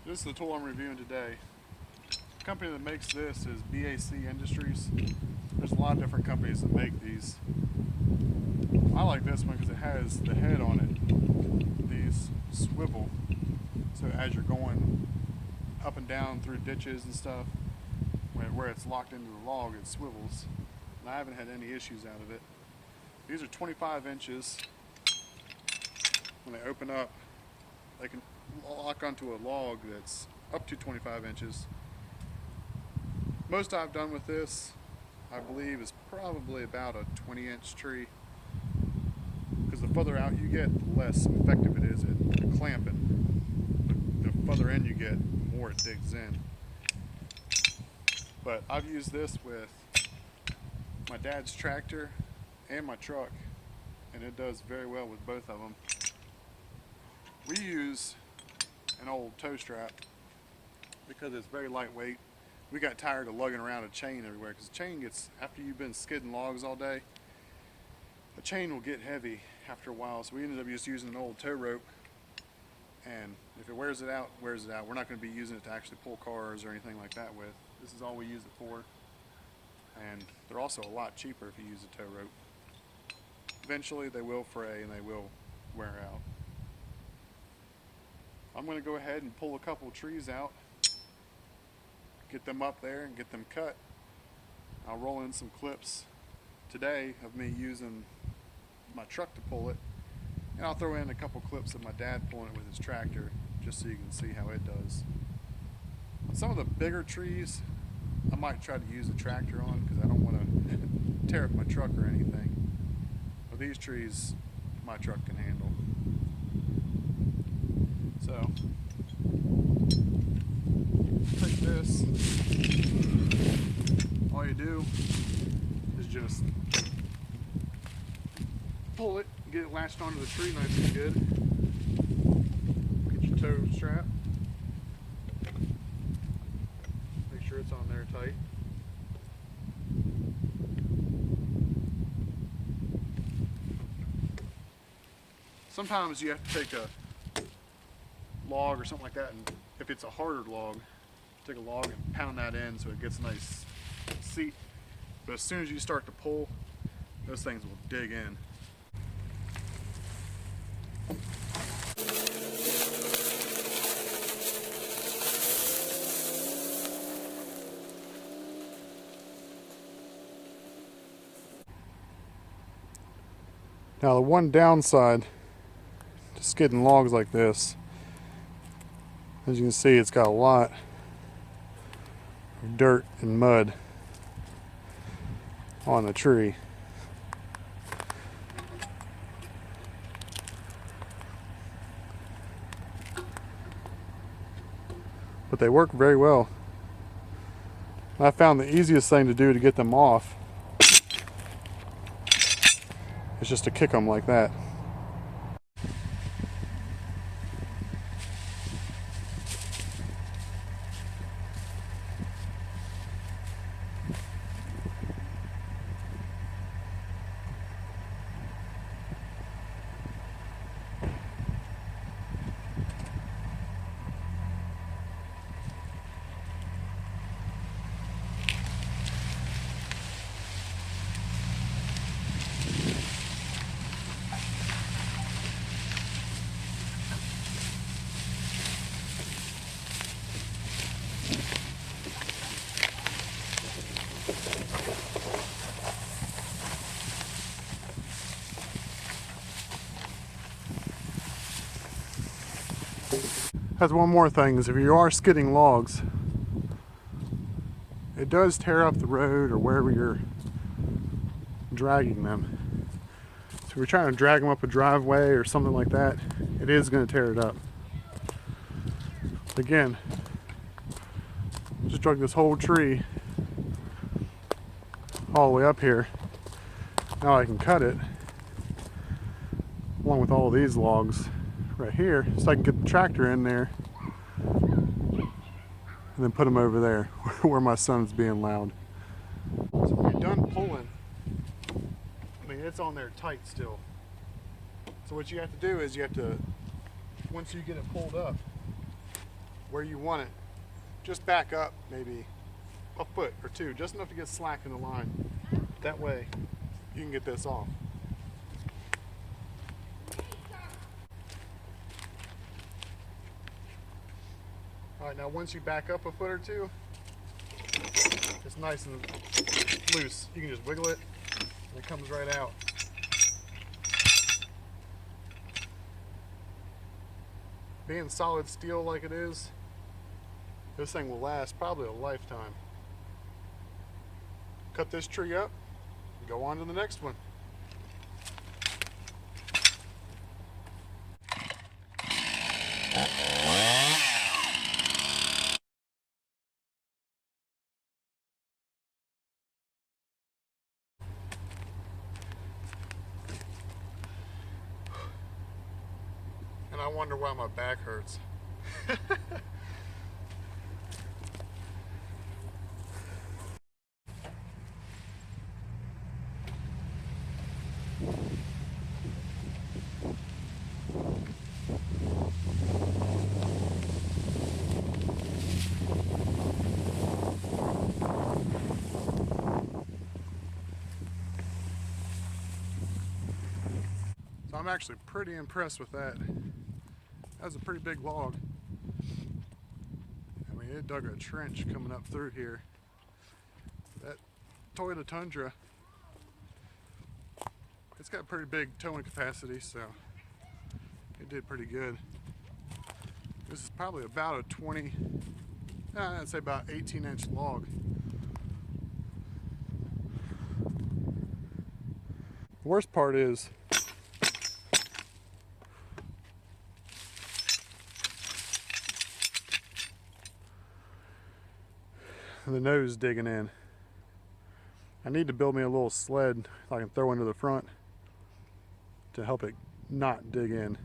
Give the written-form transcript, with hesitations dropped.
This is the tool I'm reviewing today. The company that makes this is BAC Industries. There's a lot of different companies that make these. I like this one because it has the head on it. These swivel, so as you're going up and down through ditches and stuff, where it's locked into the log, it swivels. And I haven't had any issues out of it. These are 25 inches. When they open up, they can lock onto a log that's up to 25 inches. Most I've done with this, I believe, is probably about a 20-inch tree. Because the further out you get, the less effective it is at clamping. The further in you get, the more it digs in. But I've used this with my dad's tractor and my truck, and it does very well with both of them. We use an old tow strap because it's very lightweight. We got tired of lugging around a chain everywhere because the chain gets, after you've been skidding logs all day, the chain will get heavy after a while. So we ended up just using an old tow rope, and if it wears it out, wears it out. We're not going to be using it to actually pull cars or anything like that with. This is all we use it for, and they're also a lot cheaper if you use a tow rope. Eventually they will fray and they will wear out. I'm going to go ahead and pull a couple trees out, get them up there and get them cut. I'll roll in some clips today of me using my truck to pull it, and I'll throw in a couple clips of my dad pulling it with his tractor just so you can see how it does. On some of the bigger trees, I might try to use a tractor on because I don't want to tear up my truck or anything. But these trees, my truck can handle. So, take this, all you do is just pull it, get it latched onto the tree nice and good. Get your tow strap, make sure it's on there tight. Sometimes you have to take a log or something like that, and if it's a harder log, take a log and pound that in so it gets a nice seat. But as soon as you start to pull, those things will dig in. Now the one downside to skidding logs like this, as you can see, it's got a lot of dirt and mud on the tree. But they work very well. I found the easiest thing to do to get them off is just to kick them like that. That's one more thing, is if you are skidding logs, it does tear up the road or wherever you're dragging them. So if you're trying to drag them up a driveway or something like that, it is going to tear it up. Again, just drug this whole tree all the way up here. Now I can cut it along with all of these logs right here, so I can get the tractor in there and then put them over there where my son's being loud. So when you're done pulling, I mean, it's on there tight still. So what you have to do is you have to, once you get it pulled up, where you want it, just back up maybe a foot or two, just enough to get slack in the line. That way you can get this off. All right, now once you back up a foot or two, it's nice and loose. You can just wiggle it and it comes right out. Being solid steel like it is, this thing will last probably a lifetime. Cut this tree up and go on to the next one. And I wonder why my back hurts. So I'm actually pretty impressed with that. That's a pretty big log. I mean, it dug a trench coming up through here. That Toyota Tundra, it's got pretty big towing capacity, so it did pretty good. This is probably about a 20, I'd say about 18-inch log. The worst part is the nose digging in. I need to build me a little sled I can throw into the front to help it not dig in.